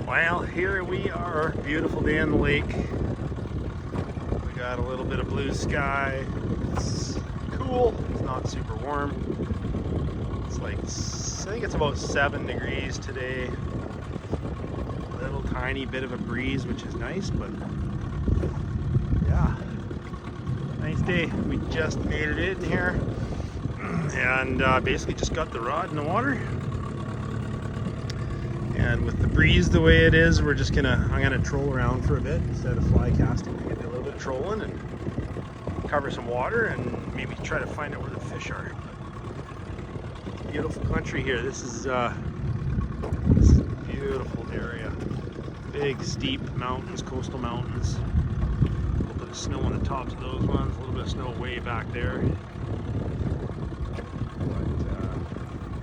Well, here we are, beautiful day on the lake. We got a little bit of blue sky. It's cool, it's not super warm. It's like, I think it's about 7 degrees today. A little tiny bit of a breeze, which is nice, but yeah, nice day. We just made it in here and basically just got the rod in the water. And with the breeze the way it is, I'm gonna troll around for a bit instead of fly casting. I'm gonna do a little bit of trolling and cover some water and maybe try to find out where the fish are. Beautiful country here. This is a beautiful area. Big, steep mountains, coastal mountains. A little bit of snow on the tops of those ones. A little bit of snow way back there.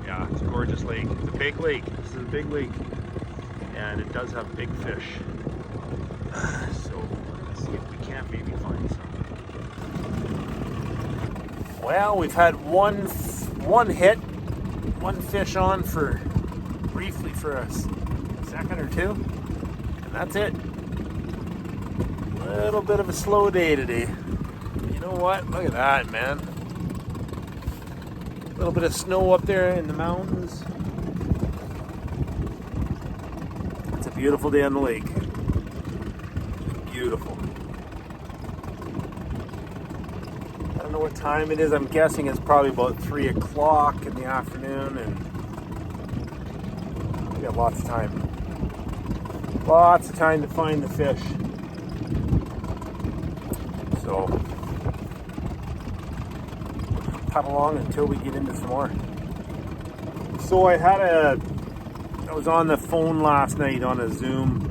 Yeah, it's a gorgeous lake. It's a big lake. This is a big lake. And it does have big fish. So we're going to see if we can't maybe find some. Well, we've had one fish on briefly for a second or two. And that's it. A little bit of a slow day today. You know what? Look at that, man. A little bit of snow up there in the mountains. It's a beautiful day on the lake. Beautiful. I don't know what time it is. I'm guessing it's probably about 3 o'clock in the afternoon, and we got lots of time. Lots of time to find the fish. So cut along until we get into some more. So I was on the phone last night on a Zoom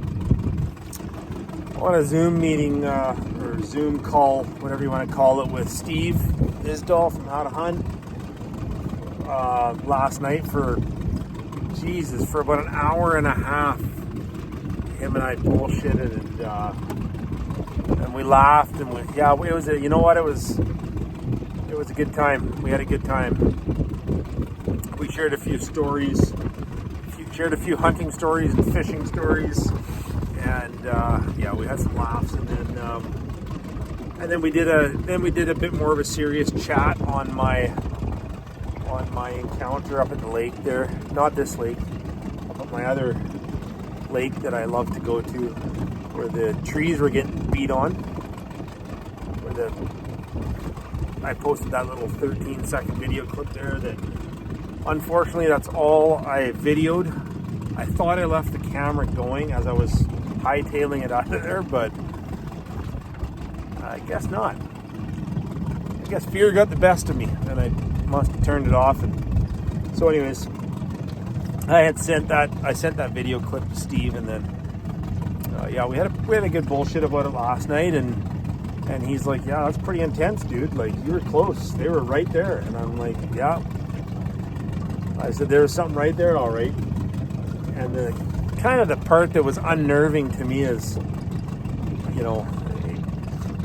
meeting or Zoom call, whatever you want to call it, with Steve Isdahl from How to Hunt last night for about an hour and a half. Him and I bullshitted and we laughed and it was a good time. We had a good time. We shared a few stories, shared a few hunting stories and fishing stories, and we had some laughs. And then we did a bit more of a serious chat on my encounter up at the lake there. Not this lake, but my other lake that I love to go to, where the trees were getting beat on. I posted that little 13-second video clip there that, unfortunately, that's all I videoed. I thought I left the camera going as I was hightailing it out of there, but I guess not. I guess fear got the best of me, and I must have turned it off. And so anyways, I sent that video clip to Steve, and then we had a good bullshit about it last night, and he's like, yeah, that's pretty intense, dude. Like, you were close. They were right there. And I'm like, yeah. I said, there was something right there, all right. And the part that was unnerving to me is,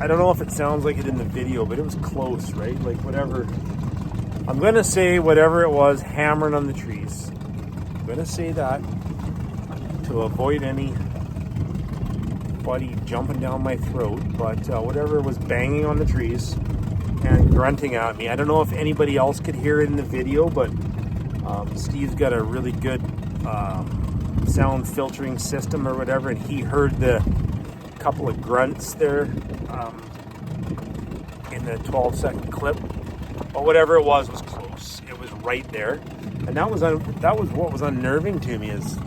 I don't know if it sounds like it in the video, but it was close, right? Like, whatever. I'm going to say whatever it was hammering on the trees. I'm going to say that to avoid anybody jumping down my throat, but whatever was banging on the trees and grunting at me. I don't know if anybody else could hear it in the video, but Steve's got a really good sound filtering system or whatever, and he heard the couple of grunts there in the 12-second clip. But whatever it was close. It was right there, and that was what was unnerving to me is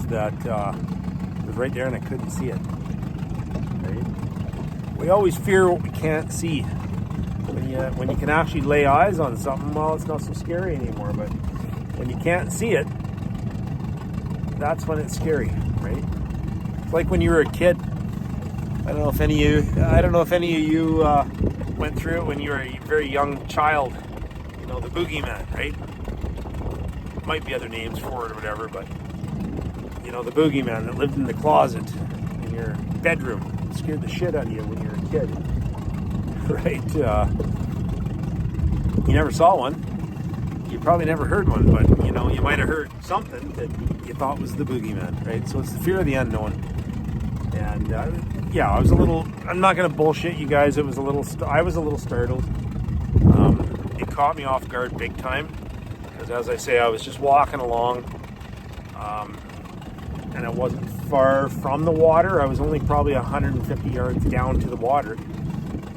that it was right there and I couldn't see it. Right? We always fear what we can't see. When you can actually lay eyes on something, well, it's not so scary anymore. But when you can't see it, that's when it's scary, right? It's like when you were a kid. I don't know if any of you went through it when you were a very young child. The boogeyman, right? Might be other names for it or whatever, but the boogeyman that lived in the closet in your bedroom, scared the shit out of you when you were a kid, right? You never saw one, you probably never heard one, but you know, you might have heard something that you thought was the boogeyman, right? So it's the fear of the unknown. And yeah, I was a little, I'm not going to bullshit you guys. I was a little startled. It caught me off guard big time. Because as I say, I was just walking along. And I wasn't far from the water. I was only probably 150 yards down to the water.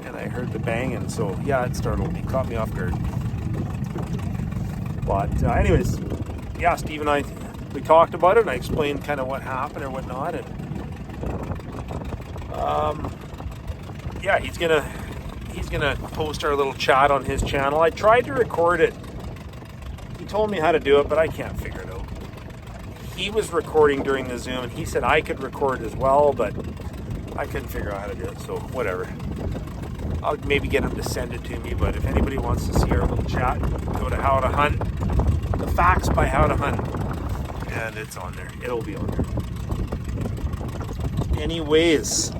And I heard the banging. So yeah, it startled me, caught me off guard. But anyways, yeah, Steve and I, we talked about it, and I explained kind of what happened or whatnot. And yeah, he's gonna post our little chat on his channel. I tried to record it. He told me how to do it, but I can't figure it out. He was recording during the Zoom, and he said I could record as well, but I couldn't figure out how to do it. So whatever. I'll maybe get him to send it to me. But if anybody wants to see our little chat, go to How to Hunt. The Facts by How to Hunt, and it's on there. It'll be on there. Anyways,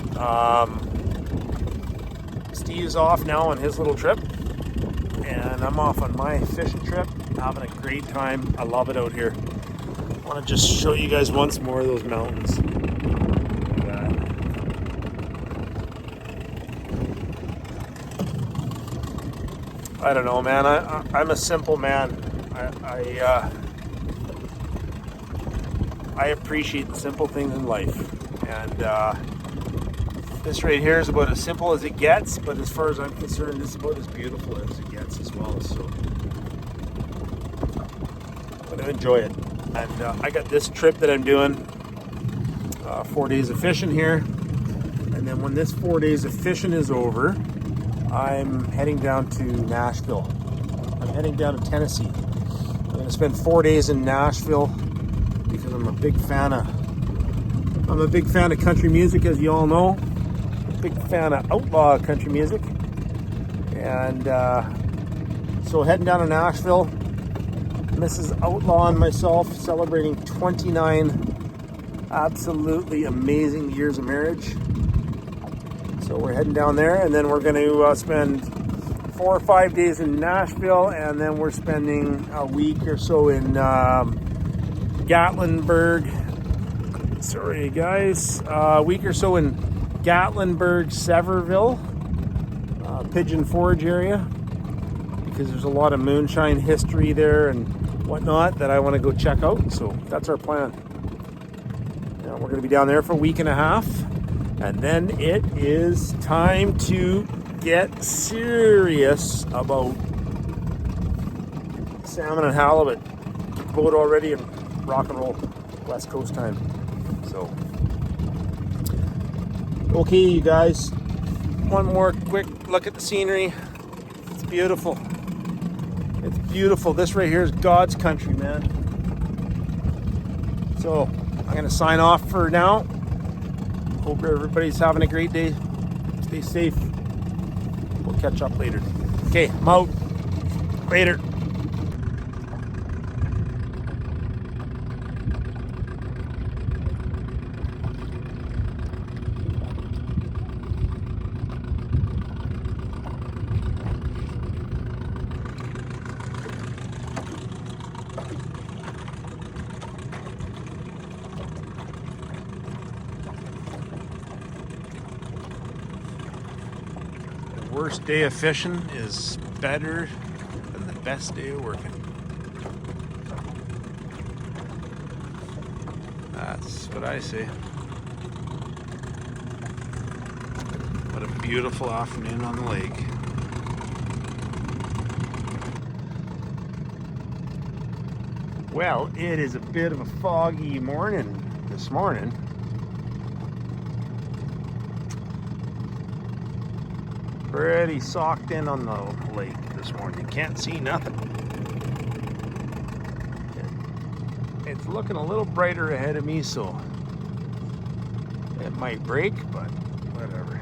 Steve's off now on his little trip, and I'm off on my fishing trip, having a great time. I love it out here. I want to just show you guys once more of those mountains. Look at that. I don't know, man. I'm a simple man. I appreciate the simple things in life, and this right here is about as simple as it gets, but as far as I'm concerned, it's about as beautiful as it gets as well. So I'm going to enjoy it. And I got this trip that I'm doing, 4 days of fishing here, and then when this 4 days of fishing is over, I'm heading down to Nashville. I'm heading down to Tennessee. I'm going to spend 4 days in Nashville because I'm a big fan of country music, as you all know. Big fan of outlaw country music. And so heading down to Nashville, Mrs. Outlaw and myself celebrating 29 absolutely amazing years of marriage. So we're heading down there, and then we're going to spend 4 or 5 days in Nashville, and then we're spending a week or so in Gatlinburg. Sorry, guys. A week or so in Gatlinburg, Sevierville, Pigeon Forge area, because there's a lot of moonshine history there and whatnot that I want to go check out. So that's our plan. Now we're going to be down there for a week and a half, and then it is time to get serious about salmon and halibut. Get the boat all ready and rock and roll. West Coast time. So, okay, you guys. One more quick look at the scenery. It's beautiful. It's beautiful. This right here is God's country, man. So, I'm going to sign off for now. Hope everybody's having a great day. Stay safe. We'll catch up later. Okay, I'm out. Later. Worst day of fishing is better than the best day of working. That's what I say. What a beautiful afternoon on the lake. Well, it is a bit of a foggy morning this morning. Pretty socked in on the lake this morning. You can't see nothing. It's looking a little brighter ahead of me, so it might break, but whatever.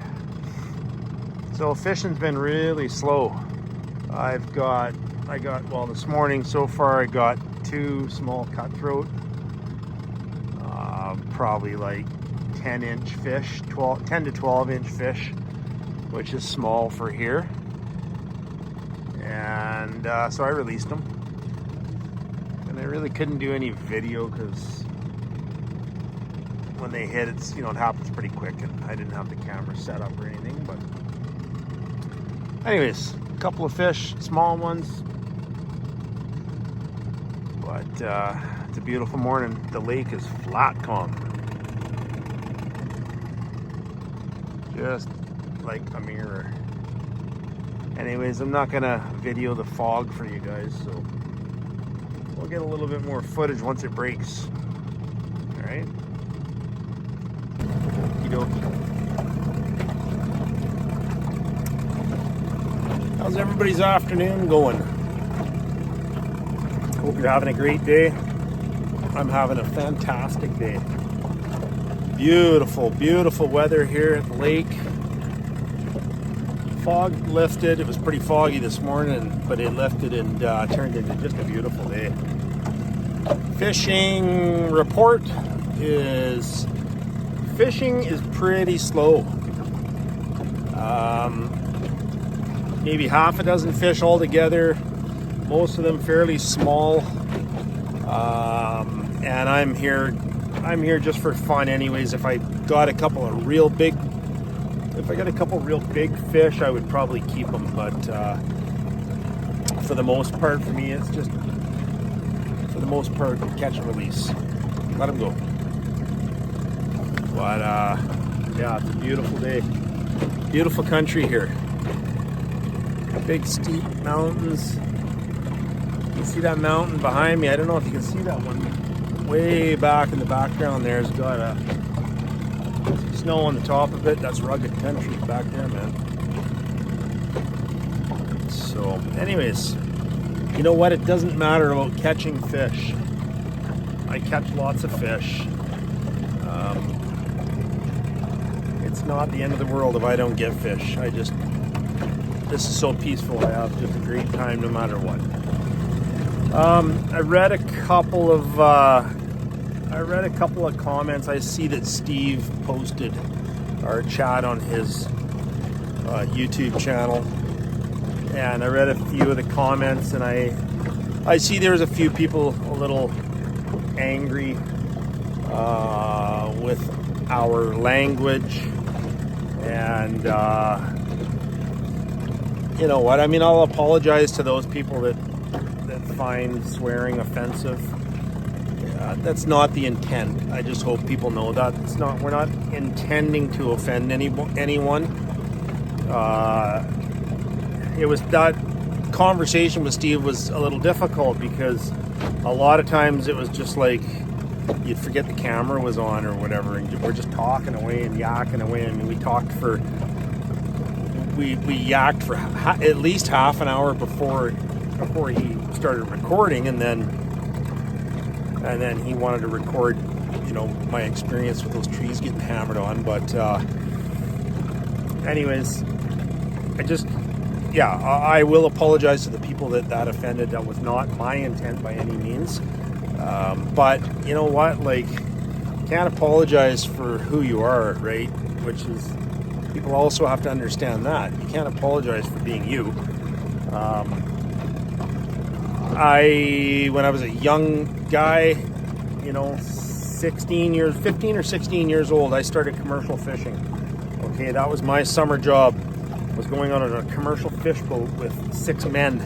So fishing's been really slow. Well, this morning so far I got 2 small cutthroat, probably like 10-inch fish, 10 to 12-inch fish, which is small for here. And so I released them. And I really couldn't do any video because when they hit, it's, you know, it happens pretty quick, and I didn't have the camera set up or anything. But anyways, a couple of fish, small ones. But it's a beautiful morning. The lake is flat calm. Just like a mirror. Anyways, I'm not gonna video the fog for you guys, so we'll get a little bit more footage once it breaks. All right. Okie dokie. How's everybody's afternoon going? Hope you're having a great day. I'm having a fantastic day. Beautiful, beautiful weather here at the lake. Fog lifted. It was pretty foggy this morning, but it lifted and turned into just a beautiful day. Fishing report is fishing is pretty slow. Maybe half a dozen fish altogether, most of them fairly small. And I'm here just for fun anyways. If I got a couple real big fish, I would probably keep them, but for the most part, for me, it's just catch and release, let them go. But yeah, it's a beautiful day, beautiful country here. Big steep mountains. You can see that mountain behind me. I don't know if you can see that one way back in the background. There's got a snow on the top of it. That's rugged country back there, man. So anyways, you know what? It doesn't matter about catching fish. I catch lots of fish. It's not the end of the world if I don't get fish. This is so peaceful. I have just a great time no matter what. I read a couple of comments. I see that Steve posted our chat on his YouTube channel, and I read a few of the comments, and I see there's a few people a little angry with our language, and you know what? I mean, I'll apologize to those people that find swearing offensive. That's not the intent. I just hope people know that we're not intending to offend anyone. It was that conversation with Steve was a little difficult because a lot of times it was just like you'd forget the camera was on or whatever, and we're just talking away and yakking away. I mean, we yacked for at least half an hour before he started recording, and then he wanted to record, you know, my experience with those trees getting hammered on. But anyways, I will apologize to the people that offended. That was not my intent by any means. But you know what? Like, can't apologize for who you are, right? Which is, people also have to understand that you can't apologize for being you. When I was a young guy, you know, 15 or 16 years old, I started commercial fishing. Okay, that was my summer job, was going on a commercial fish boat with 6 men,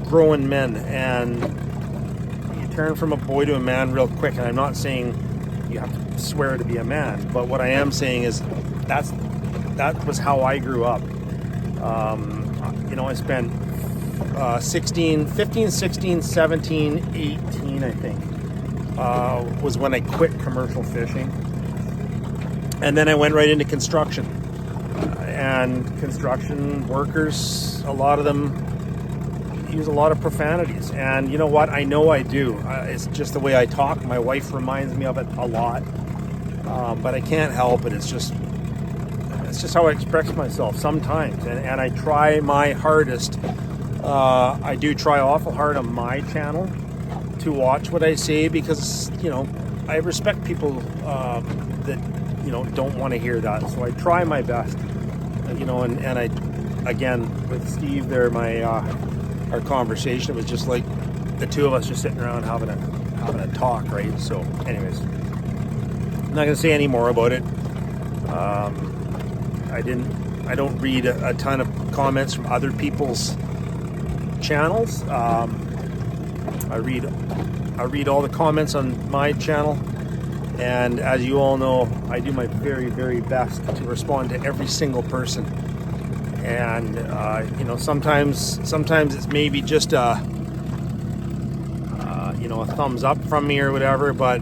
grown men, and you turn from a boy to a man real quick. And I'm not saying you have to swear to be a man, but what I am saying is that was how I grew up. You know, I spent 15, 16, 17, 18, I think, was when I quit commercial fishing. And then I went right into construction. And construction workers, a lot of them use a lot of profanities. And you know what? I know I do. It's just the way I talk. My wife reminds me of it a lot. But I can't help it. It's just how I express myself sometimes. And I try my hardest. I do try awful hard on my channel to watch what I say, because, you know, I respect people that, you know, don't want to hear that. So I try my best, you know, and I, again, with Steve there, our conversation was just like, the two of us just sitting around having a talk, right? So anyways, I'm not gonna say any more about it. I don't read a ton of comments from other people's channels. I read all the comments on my channel, and as you all know, I do my very, very best to respond to every single person. And you know, sometimes it's maybe just a thumbs up from me or whatever, but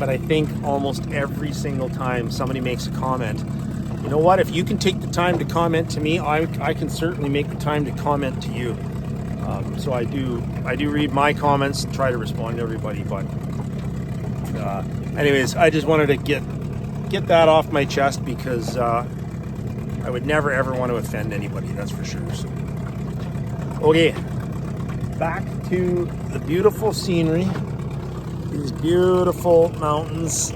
I think almost every single time somebody makes a comment, you know what, if you can take the time to comment to me, I can certainly make the time to comment to you. So I do read my comments and try to respond to everybody, but anyways, I just wanted to get that off my chest, because I would never ever want to offend anybody, that's for sure. So okay, back to the beautiful scenery, these beautiful mountains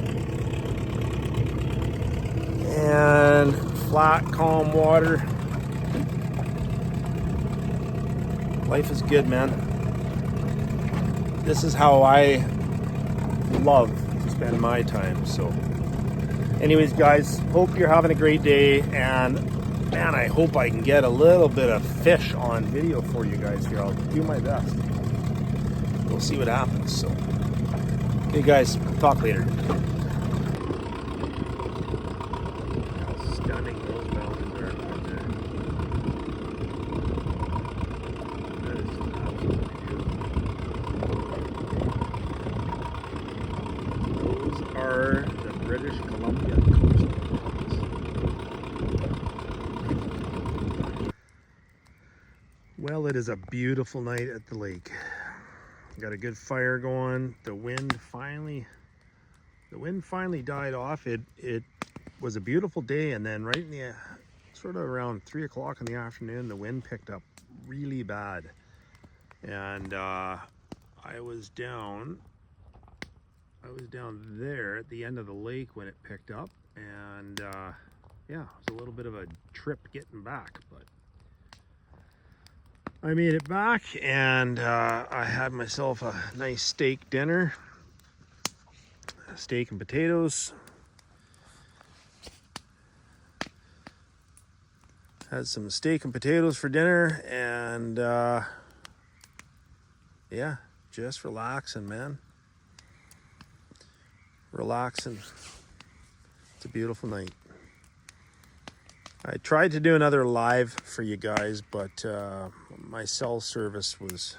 and flat, calm water. Life is good, man. This is how I love to spend my time. So anyways, guys, hope you're having a great day, and man, I hope I can get a little bit of fish on video for you guys here. I'll do my best. We'll see what happens. So, okay, guys, talk later. How stunning those mountains are out there. That is just absolutely beautiful. Those are the British Columbia coast. Well, it is a beautiful night at the lake. Got a good fire going. The wind finally died off. It was a beautiful day, and then right in the sort of around 3 o'clock in the afternoon, the wind picked up really bad, and I was down there at the end of the lake when it picked up, and yeah, it was a little bit of a trip getting back, but I made it back, and I had myself a nice steak dinner, steak and potatoes. Had some steak and potatoes for dinner, and yeah, just relaxing, man. Relaxing. It's a beautiful night. I tried to do another live for you guys, but my cell service was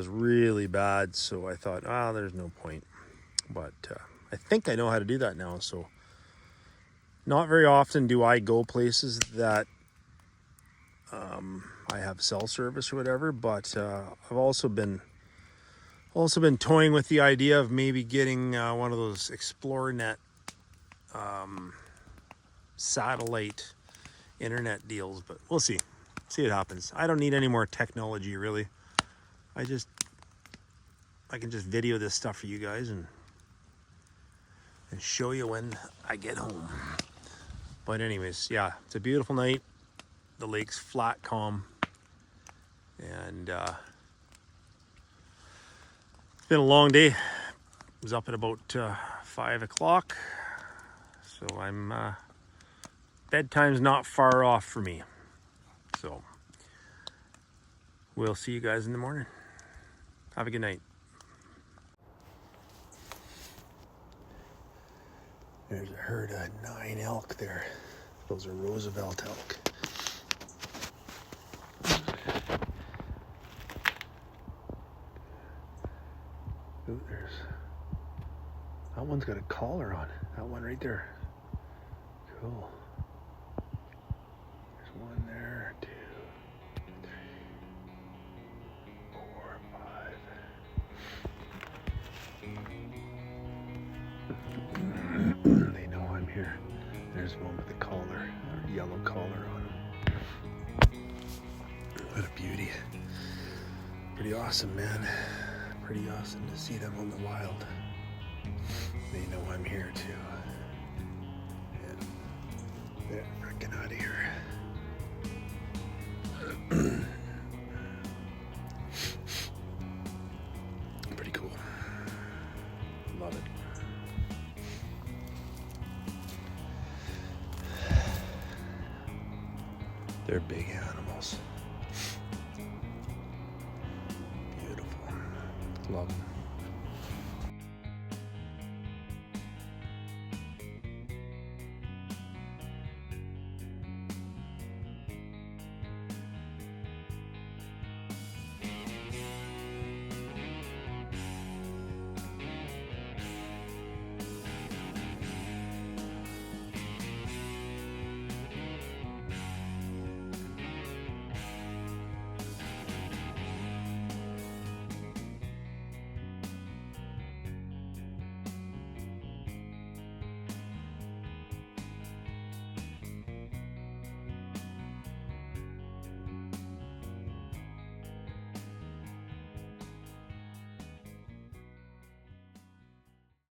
really bad, so I thought, there's no point. But I think I know how to do that now, so not very often do I go places that I have cell service or whatever, but I've also been toying with the idea of maybe getting one of those ExploreNet satellite internet deals, but we'll see what happens. I don't need any more technology, really. I can just video this stuff for you guys and show you when I get home. But anyways, yeah, it's a beautiful night. The lake's flat, calm, and it's been a long day. I was up at about 5 o'clock, so I'm bedtime's not far off for me. So we'll see you guys in the morning. Have a good night. There's a herd of 9 elk there. Those are Roosevelt elk. Ooh, that one's got a collar on. That one right there. Cool. There's one there, 2, 3, 4, 5. They know I'm here. There's one with a collar, a yellow collar on him. What a beauty. Pretty awesome, man. Pretty awesome to see them on the wild. They know I'm here too. And they're freaking out of here. They're big animals.